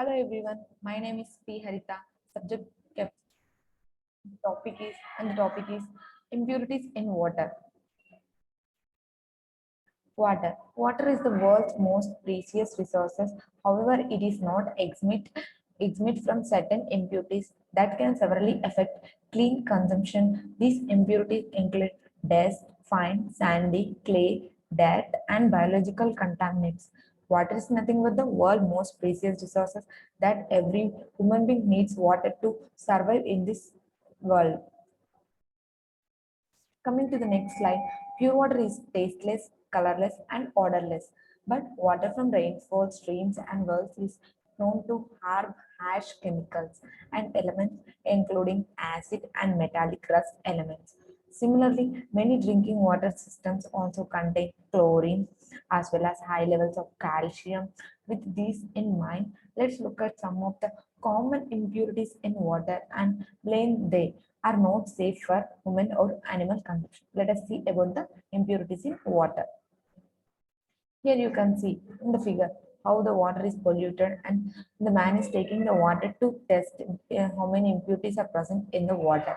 Hello everyone, my name is P. Harita. Subject cap- topic is impurities in water. Water. Water is the world's most precious resources. However, it is not exmit from certain impurities that can severely affect clean consumption. These impurities include dust, fine, sandy, clay, dirt, and biological contaminants. Water is nothing but the world's most precious resources that every human being needs water to survive in this world. Coming to the next slide, pure water is tasteless, colorless, and odorless. But water from rainfall, streams, and wells is known to harm harsh chemicals and elements, including acid and metallic rust elements. Similarly, many drinking water systems also contain chlorine as well as high levels of calcium. With these in mind, let's look at some of the common impurities in water and blame they are not safe for human or animal consumption. Let us see about the impurities in water. Here you can see in the figure how the water is polluted and the man is taking the water to test how many impurities are present in the water.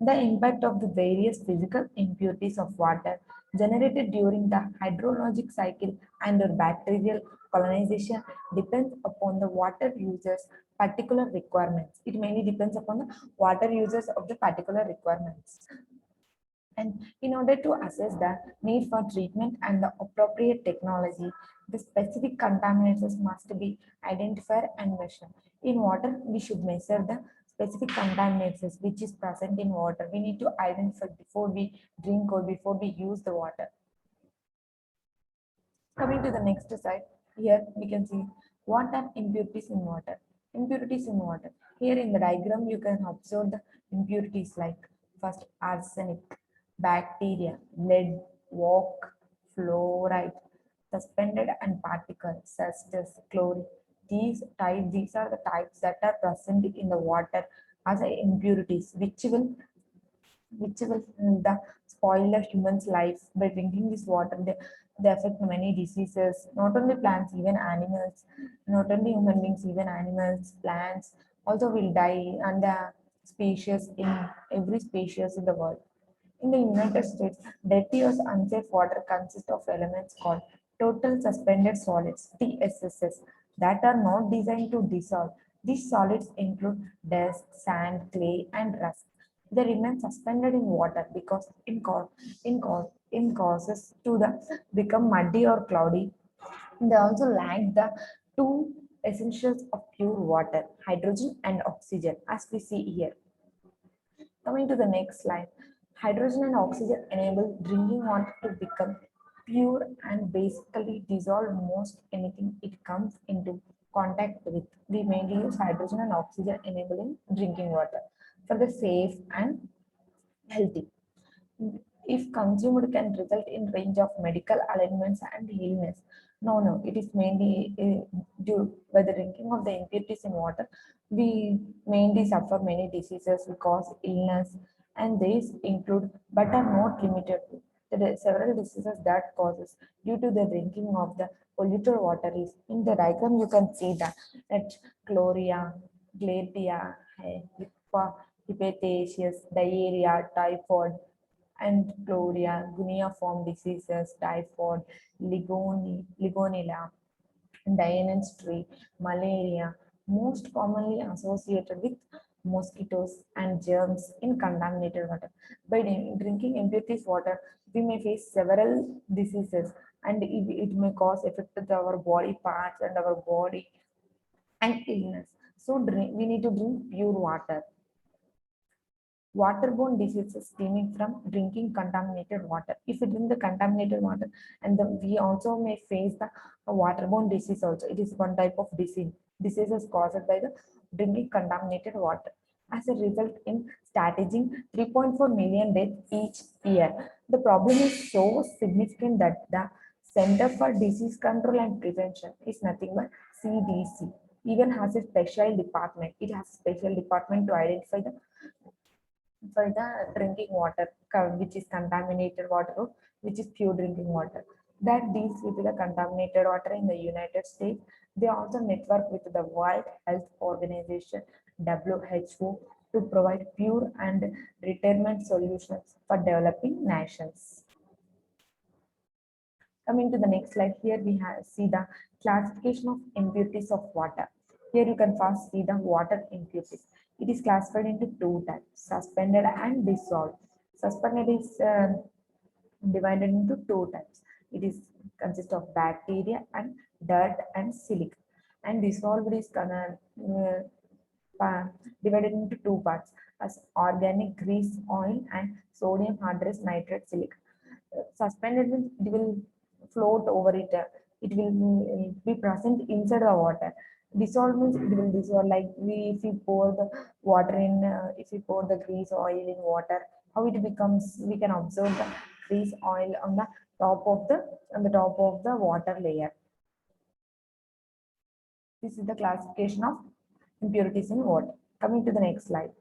The impact of the various physical impurities of water generated during the hydrologic cycle and the bacterial colonization depends upon the water users particular requirements. It mainly depends upon the water users of the particular requirements. And in order to assess the need for treatment and the appropriate technology, the specific contaminants must be identified and measured. In water, we should measure the specific contaminants which is present in water. We need to identify before we drink or before we use the water. Coming to the next slide, here we can see what are impurities in water. Impurities in water. Here in the diagram, you can observe the impurities like first arsenic, bacteria, lead, walk, fluoride, suspended and particles, such as chlorine. These are the types that are present in the water as impurities, which will the spoil the human's life by drinking this water. They affect many diseases, not only plants, even animals, not only human beings, even animals, plants also will die, and the species in every species in the world. In the United States, dirty or unsafe water consists of elements called total suspended solids, TSSS, that are not designed to dissolve. These solids include dust, sand, clay, and rust. They remain suspended in water because in causes to the become muddy or cloudy. They also lack the two essentials of pure water, hydrogen and oxygen, as we see here. Coming to the next slide, hydrogen and oxygen enable drinking water to become pure and basically dissolve most anything it comes into contact with. We mainly use hydrogen and oxygen enabling drinking water for the safe and healthy. If consumed can result in range of medical ailments and illness. No, it is mainly due by the drinking of the impurities in water. We mainly suffer many diseases because illness, and these include but are not limited to. There are several diseases that causes due to the drinking of the polluted water is in the diagram. You can see that chloria, gladia, hepatitis, diarrhea, typhoid, and chloria, cuneiform diseases, typhoid, legionella, dysentery, malaria, most commonly associated with mosquitoes and germs in contaminated water. By drinking impurities water, we may face several diseases, and it may cause effect to our body parts and our body and illness. So we need to drink pure water. Waterborne diseases stemming from drinking contaminated water. If we drink the contaminated water, and we also may face the waterborne disease also. It is one type of diseases caused by the drinking contaminated water. As a result, in staging 3.4 million deaths each year. The problem is so significant that the Center for Disease Control and Prevention is nothing but CDC. Even has a special department. It has a special department to identify the for the drinking water, which is contaminated water, which is pure drinking water. That deals with the contaminated water in the United States They also network with the World Health Organization (WHO) to provide pure and retirement solutions for developing nations. Coming to the next slide, here we have see the classification of impurities of water. Here you can first see the water impurities. It is classified into two types: suspended and dissolved. Suspended is divided into two types. It is consists of bacteria and dirt and silica. And dissolved is divided into two parts as organic grease oil and sodium hydrous nitrate silica. Suspended means it will float over it. It will be present inside the water. Dissolved means it will dissolve, like we if we pour the water in, if we pour the grease oil in water, how it becomes, we can observe the grease oil on the top of the water layer. This is the classification of impurities in water. Coming to the next slide.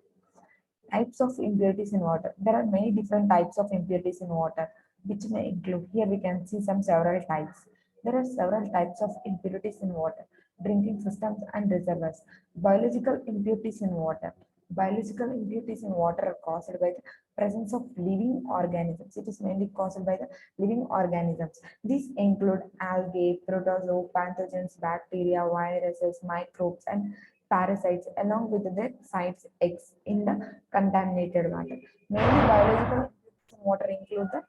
Types of impurities in water. There are many different types of impurities in water, which may include, here we can see some several types. There are several types of impurities in water, drinking systems and reservoirs. Biological impurities in water. Biological impurities in water are caused by the presence of living organisms. It is mainly caused by the living organisms. These include algae, protozoa, pathogens, bacteria, viruses, microbes, and parasites along with their sites eggs in the contaminated water. Mainly biological water include the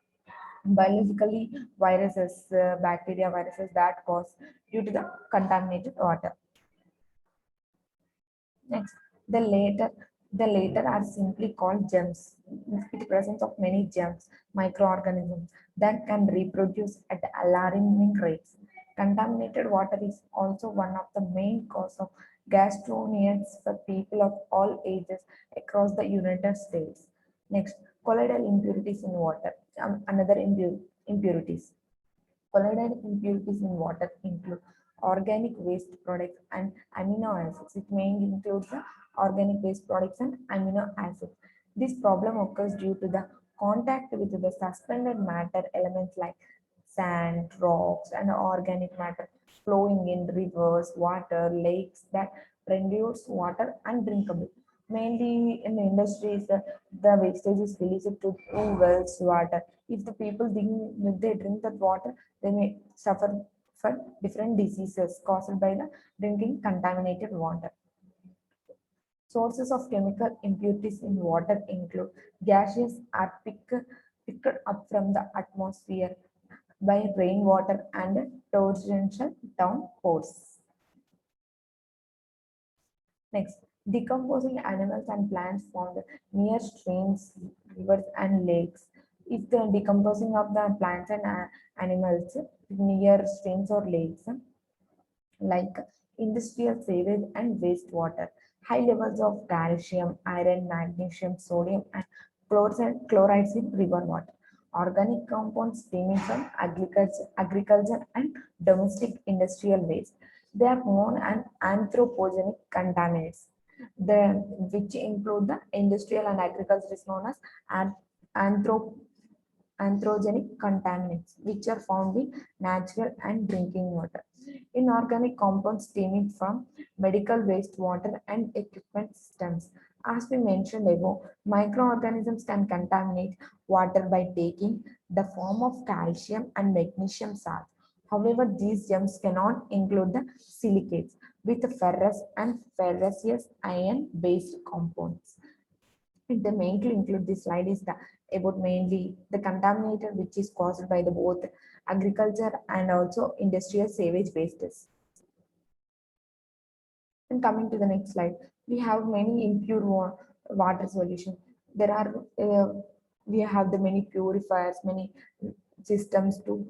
biologically viruses, bacteria, viruses that cause due to the contaminated water. Next, the later are simply called germs. It presence of many germs, microorganisms that can reproduce at alarming rates. Contaminated water is also one of the main cause of gastroenteritis for people of all ages across the United States. Next, colloidal impurities in water. Another impurities. Colloidal impurities in water include organic waste products and amino acids. It mainly includes the organic waste products and amino acids. This problem occurs due to the contact with the suspended matter elements like sand, rocks, and organic matter flowing in rivers, water, lakes that renders water undrinkable. Mainly in the industries, the wastage is released to wells, water. If the people if they drink that water, they may suffer for different diseases caused by the drinking contaminated water. Sources of chemical impurities in water include gases are picked up from the atmosphere by rainwater and torrential downpours. Next, decomposing animals and plants found near streams, rivers, and lakes. If the decomposing of the plants and animals near streams or lakes, like industrial sewage and wastewater, high levels of calcium, iron, magnesium, sodium, and chlorides in river water, organic compounds stemming from agriculture and domestic industrial waste. They are known as anthropogenic contaminants, which include the industrial and agriculture is known as anthrop anthropogenic contaminants, which are found in natural and drinking water. Inorganic compounds stemming from medical wastewater and equipment systems. As we mentioned above, microorganisms can contaminate water by taking the form of calcium and magnesium salts. However, these germs cannot include the silicates with ferrous and ferrous ion-based compounds. The mainly include this slide is the about mainly the contaminator which is caused by the both agriculture and also industrial sewage wastes. And coming to the next slide, we have many impure water solution. There are we have the many purifiers, many systems to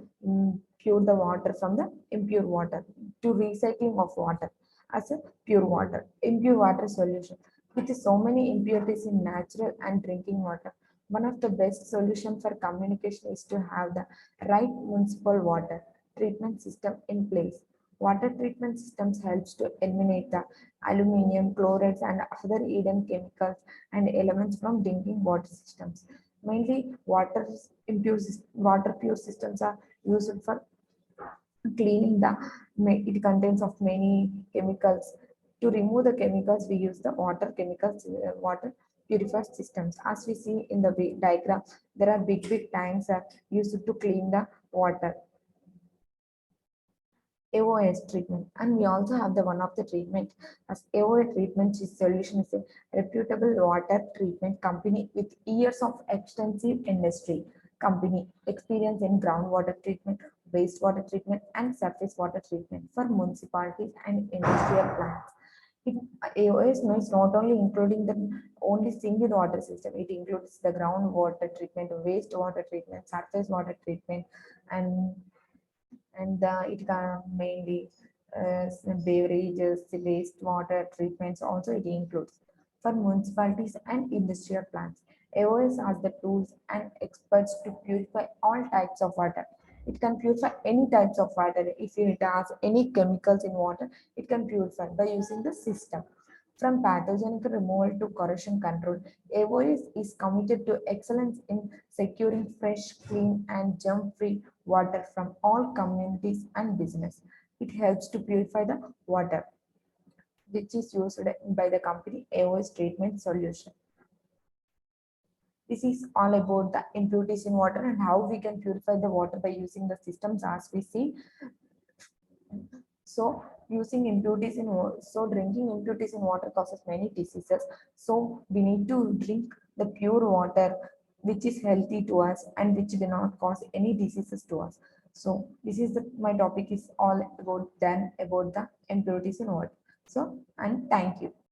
pure the water from the impure water, to recycling of water as a pure water, impure water solution. With so many impurities in natural and drinking water, one of the best solutions for communication is to have the right municipal water treatment system in place. Water treatment systems helps to eliminate the aluminum, chlorides, and other hidden chemicals and elements from drinking water systems. Mainly, water pure systems are used for cleaning the it contains of many chemicals. To remove the chemicals, we use the water purifier systems. As we see in the diagram, there are big tanks are used to clean the water. AOS treatment, and we also have the one of the treatment as AOA treatment is solution is a reputable water treatment company with years of extensive industry company experience in groundwater treatment, wastewater treatment, and surface water treatment for municipalities and industrial plants. It, AOS means not only including the only single water system, it includes the groundwater treatment, wastewater treatment, surface water treatment, and it can mainly beverages, wastewater treatments. Also, it includes for municipalities and industrial plants. AOS has the tools and experts to purify all types of water. It can purify any types of water. If it has any chemicals in water, it can purify by using the system. From pathogenic removal to corrosion control, AOS is committed to excellence in securing fresh, clean, and germ-free water from all communities and business. It helps to purify the water, which is used by the company AOS treatment solution. This is all about the impurities in water and how we can purify the water by using the systems as we see. So using impurities in so drinking impurities in water causes many diseases. So we need to drink the pure water which is healthy to us and which do not cause any diseases to us. So this is my topic is all about then about the impurities in water. So and thank you.